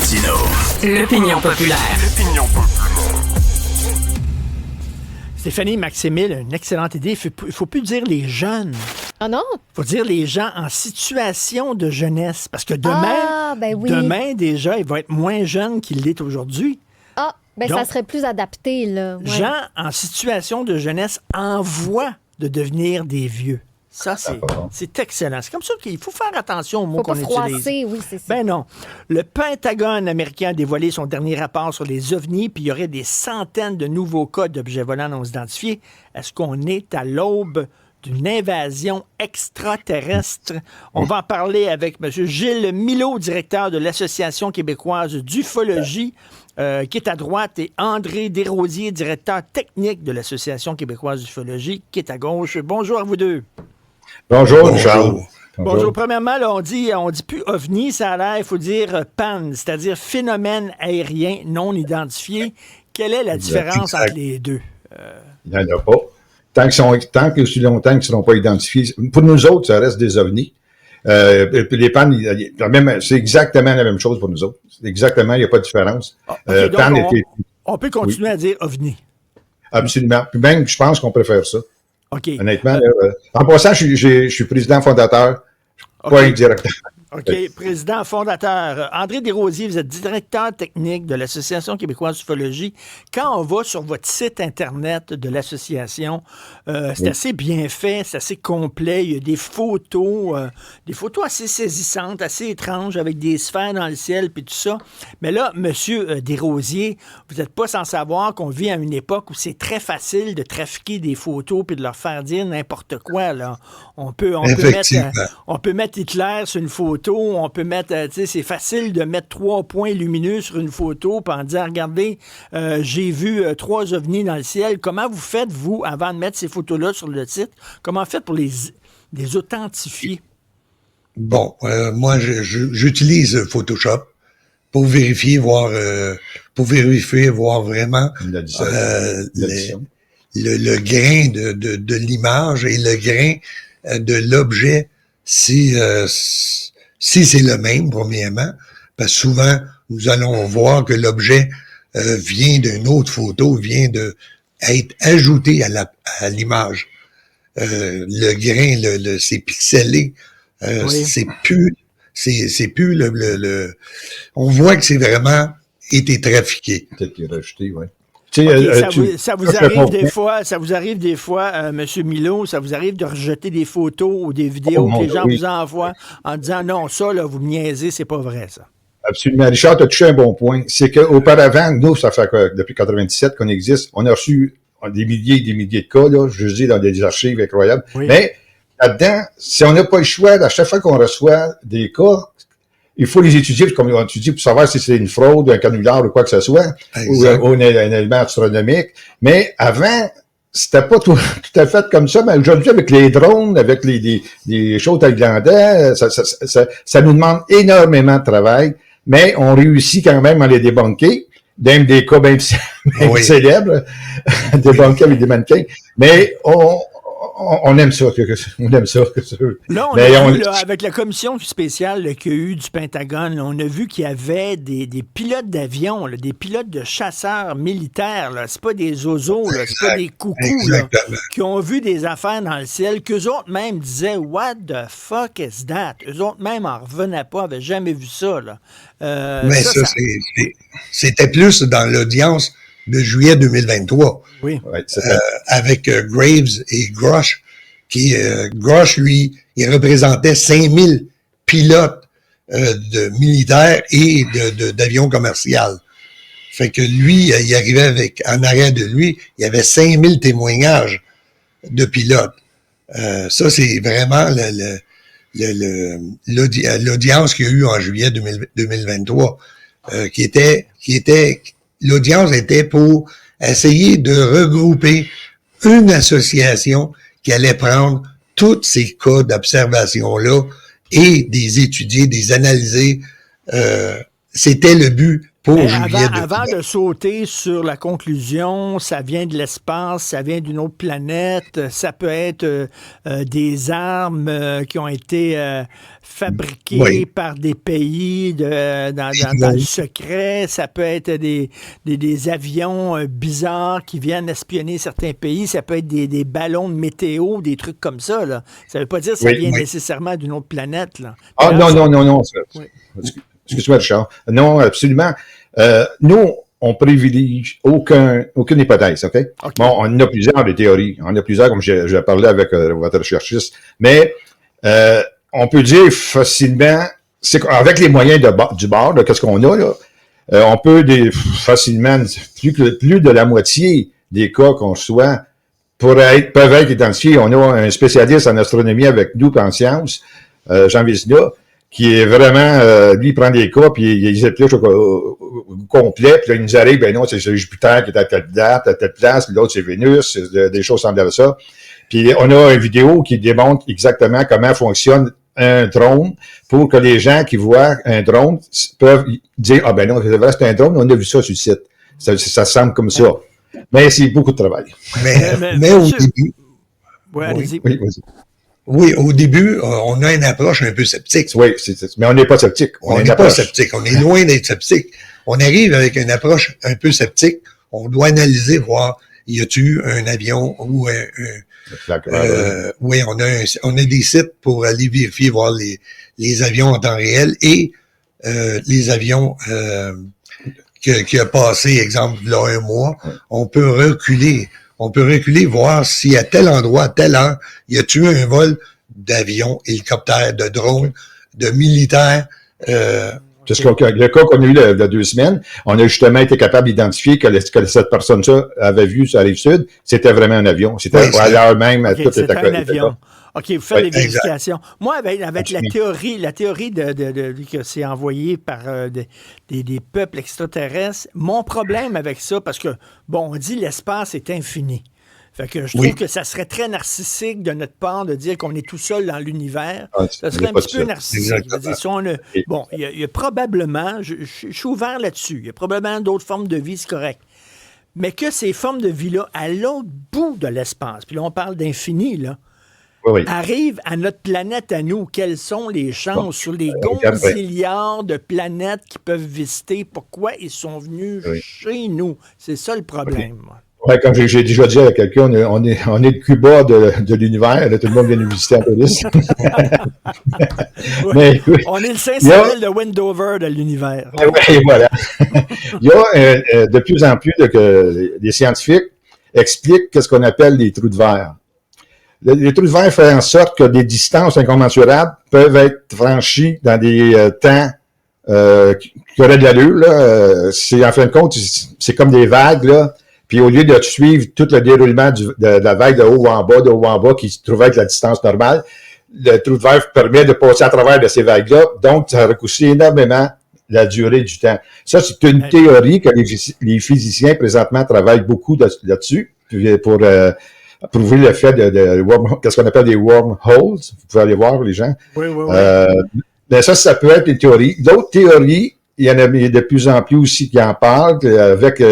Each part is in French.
Martineau. L'opinion populaire. Stéphanie Maximile, une excellente idée. Il ne faut plus dire les jeunes. Ah non? Il faut dire les gens en situation de jeunesse. Parce que demain déjà, il va être moins jeune qu'il l'est aujourd'hui. Ah, ben Donc, ça serait plus adapté, là. Ouais. Gens en situation de jeunesse en voie de devenir des vieux. Ça, c'est excellent. C'est comme ça qu'il faut faire attention aux mots qu'on utilise. Froisser, oui, c'est ça. Ben non. Le Pentagone américain a dévoilé son dernier rapport sur les ovnis, puis il y aurait des centaines de nouveaux cas d'objets volants non identifiés. Est-ce qu'on est à l'aube d'une invasion extraterrestre? On va en parler avec M. Gilles Milot, directeur de l'Association québécoise d'ufologie, qui est à droite, et André Desrosiers, directeur technique de l'Association québécoise d'ufologie, qui est à gauche. Bonjour à vous deux. Bonjour, Charles. Bonjour. Premièrement, là, on dit plus ovni, ça a l'air, il faut dire PAN, c'est-à-dire phénomène aérien non identifié. Quelle est la différence entre les deux? Il n'y en a pas. Tant que aussi longtemps qu'ils ne seront pas identifiés, pour nous autres, ça reste des ovnis. Puis les PAN, c'est exactement la même chose pour nous autres. Exactement, il n'y a pas de différence. Okay, on peut continuer à dire ovni. Absolument. Puis même, je pense qu'on préfère ça. OK. Honnêtement, en passant, je suis président fondateur, pas un directeur. OK. Président fondateur. André Desrosiers, vous êtes directeur technique de l'Association québécoise d'ufologie. Quand on va sur votre site Internet de l'association, c'est assez bien fait, c'est assez complet. Il y a des photos assez saisissantes, assez étranges, avec des sphères dans le ciel, puis tout ça. Mais là, monsieur Desrosiers, vous n'êtes pas sans savoir qu'on vit à une époque où c'est très facile de trafiquer des photos puis de leur faire dire n'importe quoi, là. On peut mettre Hitler sur une photo, on peut mettre, c'est facile de mettre 3 points lumineux sur une photo puis en disant, regardez, j'ai vu 3 ovnis dans le ciel. Comment vous faites, vous, avant de mettre ces photos-là sur le site? Comment vous faites pour les authentifier? Bon, moi, j'utilise Photoshop pour vérifier, voir vraiment le grain de l'image et le grain de l'objet si c'est le même, premièrement, parce que souvent, nous allons voir que l'objet vient d'une autre photo, vient de être ajouté à l'image. Le grain, c'est pixelé, c'est plus on voit que c'est vraiment été trafiqué. Peut-être rajouté, oui. Ça vous arrive des fois, M. Milot, ça vous arrive de rejeter des photos ou des vidéos que les gens vous envoient en disant non, ça, là, vous me niaisez, c'est pas vrai, ça. Absolument. Richard, tu as touché un bon point. C'est qu'auparavant, nous, ça fait depuis 97 qu'on existe, on a reçu des milliers et des milliers de cas, là, je dis, dans des archives incroyables. Oui. Mais là-dedans, si on n'a pas le choix, à chaque fois qu'on reçoit des cas, il faut les étudier, comme on étudie, pour savoir si c'est une fraude, un canular ou quoi que ce soit, ou un élément astronomique. Mais avant, c'était pas tout à fait comme ça. Mais aujourd'hui, avec les drones, avec les shows thaïlandais, ça nous demande énormément de travail, mais on réussit quand même à les débunker. Même des cas bien célèbres, débunker avec des mannequins. Mais on aime ça. On aime ça. Là, on a vu, avec la commission spéciale qu'il y a eu du Pentagone, là, on a vu qu'il y avait des pilotes d'avion, des pilotes de chasseurs militaires. Là. C'est pas des zozos, là, c'est pas des coucous là, qui ont vu des affaires dans le ciel, qu'eux autres même disaient « What the fuck is that? » Eux autres même en revenaient pas, n'avaient jamais vu ça. Là. Mais ça c'était plus dans l'audience de juillet 2023. Oui. Avec Graves et Grush, Grush, lui, il représentait 5000 pilotes de militaires et d'avions commerciaux. Fait que lui, il arrivait en arrière de lui, il y avait 5000 témoignages de pilotes. Ça, c'est vraiment l'audience qu'il y a eu en juillet 2023, l'audience était pour essayer de regrouper une association qui allait prendre tous ces cas d'observation-là et des étudier, des analyser. C'était le but pour Mais juillet avant de sauter sur la conclusion, ça vient de l'espace, ça vient d'une autre planète, ça peut être des armes qui ont été fabriquées par des pays dans le secret, ça peut être des avions bizarres qui viennent espionner certains pays, ça peut être des ballons de météo, des trucs comme ça. Là. Ça ne veut pas dire que ça vient nécessairement d'une autre planète. Là. Ah non. Excuse-moi, Richard. Non, absolument. Nous, on privilégie aucune hypothèse, OK? Bon, on en a plusieurs des théories. On en a plusieurs, comme j'ai parlé avec votre recherchiste. Mais on peut dire facilement, c'est avec les moyens du bord, qu'est-ce qu'on a, là, on peut facilement, plus de la moitié des cas qu'on reçoit peuvent être identifiés. On a un spécialiste en astronomie avec nous, en sciences, Jean Vézina, qui est vraiment, lui, il prend des cas, puis il les épluche au complet, puis là, il nous arrive, ben non, c'est Jupiter qui est à telle date, à telle place, l'autre, c'est Vénus, des choses semblables à ça. Puis on a une vidéo qui démontre exactement comment fonctionne un drone pour que les gens qui voient un drone peuvent dire, ah ben non, c'est vrai, c'est un drone, on a vu ça sur le site. Ça semble comme ça. Mais c'est beaucoup de travail. Mais au début... Ouais, allez-y. Oui, vas-y. Oui, au début, on a une approche un peu sceptique. Oui, mais on n'est pas sceptique. On n'est pas sceptique. On est loin d'être sceptique. On arrive avec une approche un peu sceptique. On doit analyser, voir, y a-t-il un avion ou oui, on a des sites pour aller vérifier, voir les avions en temps réel et les avions qui a passé, exemple, là, un mois. On peut reculer. Voir si à tel endroit, à telle heure, y a-t-il un vol d'avions, hélicoptères, de drones, de militaires. C'est le cas qu'on a eu il y a 2 semaines. On a justement été capable d'identifier que cette personne-là avait vu sur la Rive-Sud. C'était vraiment un avion. C'était à l'heure même. Okay, c'était un avion. OK, vous faites des vérifications. Exact. Moi, avec la théorie que c'est envoyé par des peuples extraterrestres, mon problème avec ça, parce que, bon, on dit l'espace est infini. Fait que je trouve que ça serait très narcissique de notre part de dire qu'on est tout seul dans l'univers. Ça serait un petit peu narcissique. Bon, il y a probablement, je suis ouvert là-dessus, il y a probablement d'autres formes de vie, c'est correct. Mais que ces formes de vie-là, à l'autre bout de l'espace, puis là, on parle d'infini, là, arrivent à notre planète à nous. Quelles sont les chances sur les gonzillards de planètes qui peuvent visiter? Pourquoi ils sont venus chez nous? C'est ça le problème. Ouais, comme j'ai déjà dit à quelqu'un, on est le Cuba de l'univers. Là, tout le monde vient nous visiter en police. Mais, on est le Saint-Cyril de Wendover de l'univers. Oui, voilà. Il y a de plus en plus que les scientifiques expliquent ce qu'on appelle les trous de verre. Les trous de verre font en sorte que des distances incommensurables peuvent être franchies dans des temps qui auraient de l'allure. C'est en fin de compte, c'est comme des vagues, là. Puis au lieu de suivre tout le déroulement de la vague de haut en bas, qui se trouvait avec la distance normale, le trou de verre permet de passer à travers de ces vagues-là. Donc, ça raccourcit énormément la durée du temps. Ça, c'est une théorie que les physiciens présentement travaillent beaucoup là-dessus pour prouver le fait qu'est-ce qu'on appelle des wormholes. Vous pouvez aller voir, les gens. Oui. Mais ça peut être une théorie. D'autres théories, il y en a de plus en plus aussi qui en parlent avec...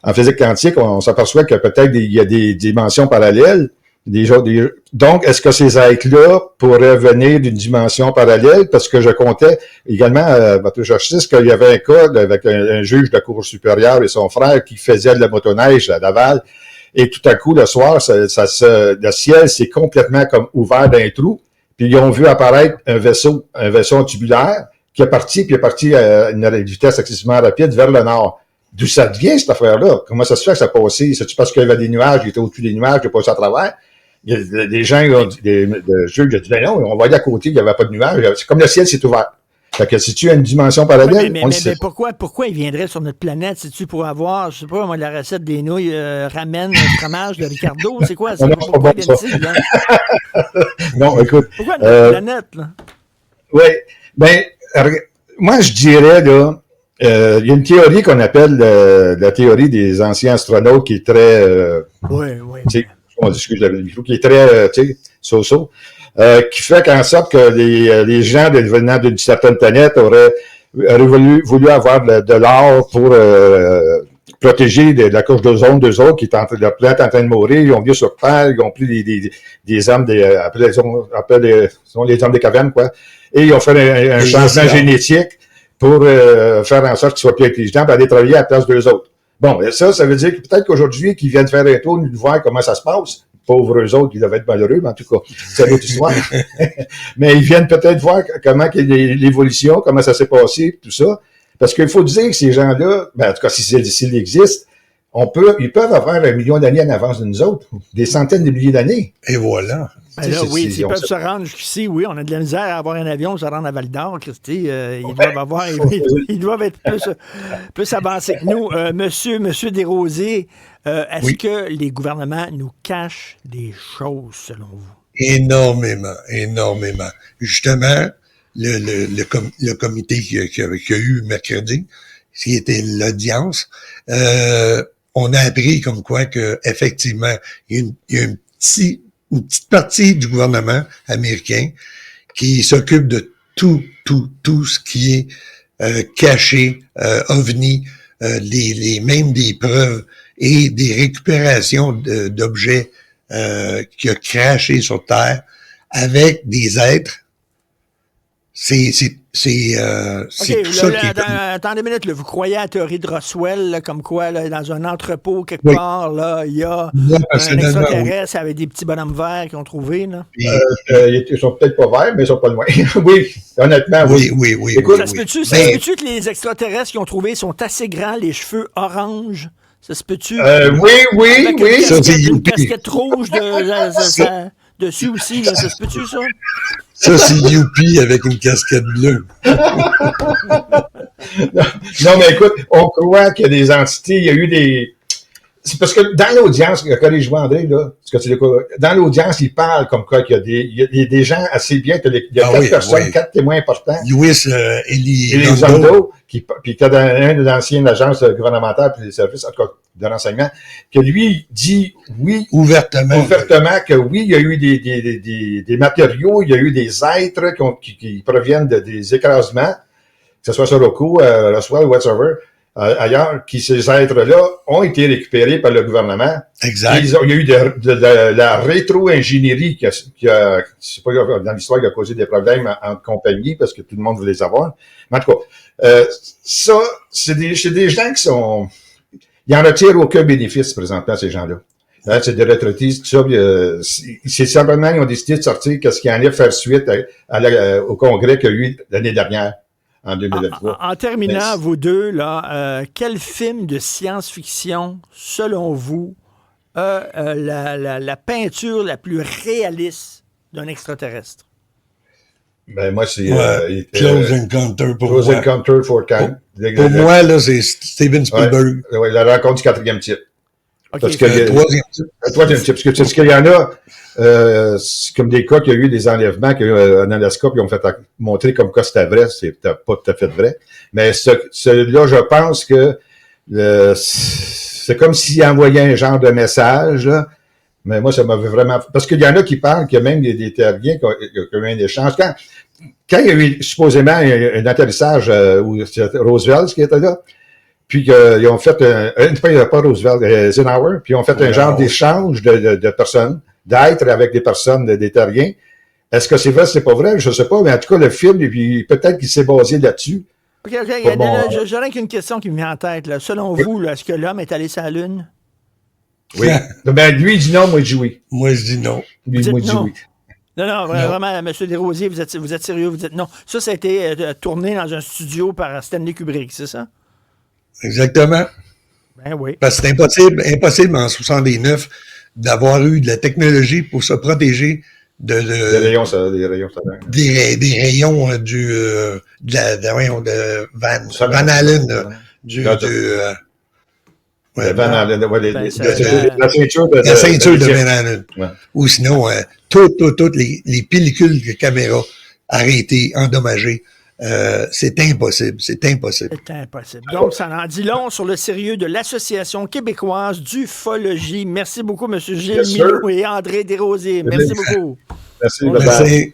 en physique quantique, on s'aperçoit que peut-être il y a des dimensions parallèles. Donc, est-ce que ces êtres-là pourraient venir d'une dimension parallèle? Parce que je comptais également, votre recherchiste, qu'il y avait un cas avec un juge de la Cour supérieure et son frère qui faisait de la motoneige à Laval. Et tout à coup, le soir, le ciel s'est complètement comme ouvert d'un trou. Puis ils ont vu apparaître un vaisseau tubulaire qui est parti à une vitesse excessivement rapide vers le nord. D'où ça vient, cette affaire-là? Comment ça se fait que ça passait? C'est-tu parce qu'il y avait des nuages, il était au-dessus des nuages, il est passé à travers? Les gens, le juge, a dit, non, on voyait à côté, il n'y avait pas de nuages. C'est comme le ciel s'est ouvert. Fait que si tu as une dimension parallèle, mais pourquoi il viendrait sur notre planète? C'est-tu pour avoir, je sais pas, moi, la recette des nouilles ramène fromage de Ricardo? C'est quoi ça? Pourquoi ça? Non, écoute. Pourquoi notre planète, là? Oui. Ben, moi, je dirais, là, il y a une théorie qu'on appelle la théorie des anciens astronautes qui est très... Excuse le micro, qui est très, so-so, qui fait qu'en sorte que les gens venant d'une certaine planète auraient aurait voulu avoir de l'or pour protéger de la couche d'ozone d'eux autres, la planète est en train de mourir, ils ont vu sur Terre, ils ont pris des hommes, après les hommes des cavernes, quoi, et ils ont fait un changement génétique pour faire en sorte qu'ils soient plus intelligents pour aller travailler à la place d'eux autres. Bon, et ça veut dire que peut-être qu'aujourd'hui, qu'ils viennent faire un tour, nous voir comment ça se passe. Pauvres eux autres, ils doivent être malheureux, mais en tout cas, c'est une autre histoire. Mais ils viennent peut-être voir comment l'évolution, comment ça s'est passé, tout ça. Parce qu'il faut dire que ces gens-là, ben, en tout cas, s'ils existent, ils peuvent avoir 1 million d'années en avance de nous autres, des centaines de milliers d'années. Et voilà. Ben là, oui, s'ils peuvent se rendre jusqu'ici, oui, on a de la misère à avoir un avion pour se rendre à Val-d'Or, Christy. Ils doivent être plus avancés que nous. Monsieur Desrosiers, est-ce que les gouvernements nous cachent des choses, selon vous? Énormément. Justement, le comité qu'il y a eu mercredi, qui était l'audience, on a appris comme quoi que effectivement, il y a une petite partie du gouvernement américain qui s'occupe de tout ce qui est caché, OVNI, même des preuves et des récupérations d'objets qui a crashé sur Terre avec des êtres. C'est tout ça qui est... Attendez une minute, là, vous croyez à la théorie de Roswell, là, comme quoi, là, dans un entrepôt quelque part, là, il y a un extraterrestre avec des petits bonhommes verts qu'ils ont trouvé, là? Ils sont peut-être pas verts, mais ils sont pas loin. Oui, honnêtement, oui. Oui. Écoute, ça se peut-tu que les extraterrestres qu'ils ont trouvés sont assez grands, les cheveux orange? Ça se peut-tu? Oui. Ça, c'est une casquette rouge dessus aussi, là, ça se peut-tu, ça? Ça, c'est Youpi avec une casquette bleue. Non, mais écoute, on croit qu'il y a des entités, il y a eu des... C'est parce que dans l'audience, corrige-moi André, là, parce que dans l'audience, il parle comme quoi qu'il y a des gens assez bien, il y a 4 personnes, 4 témoins importants. Louis Elizondo, puis qui est un des anciennes agences gouvernementales puis des services de renseignement, que lui dit oui ouvertement que oui, il y a eu des matériaux, il y a eu des êtres qui proviennent des écrasements, que ce soit sur Roku, Roswell, whatever, ailleurs, ces êtres-là ont été récupérés par le gouvernement. Exact. Il y a eu de la rétro-ingénierie qui a, c'est pas dans l'histoire, qui a causé des problèmes en compagnie parce que tout le monde voulait les avoir. Mais en tout cas, ça, c'est des gens qui sont... Ils n'en retirent aucun bénéfice présentement, ces gens-là. Hein, c'est des retraités, tout ça. C'est simplement, ils ont décidé de sortir qu'est-ce qu'il y en a faire suite au congrès qu'il y a eu l'année dernière. En 2023. En terminant, vous deux, là, quel film de science-fiction, selon vous, a la peinture la plus réaliste d'un extraterrestre? Ben, moi, c'est... Close Encounter pour Close moi. Encounter for Kind. Pour moi, là, c'est Steven Spielberg. Ouais, la rencontre du 4e type. Okay, parce que le 3e type. Le 3e type. Parce qu'il y en a... c'est comme des cas qu'il y a eu des enlèvements qu'en Alaska, puis ils ont fait montrer comme quoi c'était vrai, c'est pas tout à fait vrai. Mais celui-là, je pense que c'est comme s'il envoyait un genre de message, là. Mais moi, ça m'avait vraiment... Parce qu'il y en a qui parlent qu'il y a même des terriens qui ont eu un échange. Quand il y a eu supposément un atterrissage où c'est Roosevelt qui était là, puis qu'ils ont fait pas Roosevelt, Eisenhower, puis ils ont fait un genre d'échange de personnes, d'être avec des personnes, des terriens. Est-ce que c'est vrai, c'est pas vrai? Je sais pas, mais en tout cas, le film, puis peut-être qu'il s'est basé là-dessus. OK. J'aurais qu'une question qui me vient en tête. Là. Selon vous, là, est-ce que l'homme est allé sur la Lune? Oui. Ben, lui, il dit non, moi, je dis oui. Moi, je dis non. Lui, moi, je dis oui. Non, vraiment, M. Desrosiers, vous êtes sérieux, vous dites non. Ça a été tourné dans un studio par Stanley Kubrick, c'est ça? Exactement. Ben oui. Parce que c'est impossible en 79 d'avoir eu de la technologie pour se protéger des rayons solaires. Des rayons de Van Allen. La ceinture de Van Allen. Ouais. Ou sinon, toutes les pellicules de caméra arrêtées, endommagées. C'est impossible. C'est impossible. Donc, ça en dit long sur le sérieux de l'Association québécoise d'ufologie. Merci beaucoup, M. Gilles Milot et André Desrosiers. Merci beaucoup. Merci.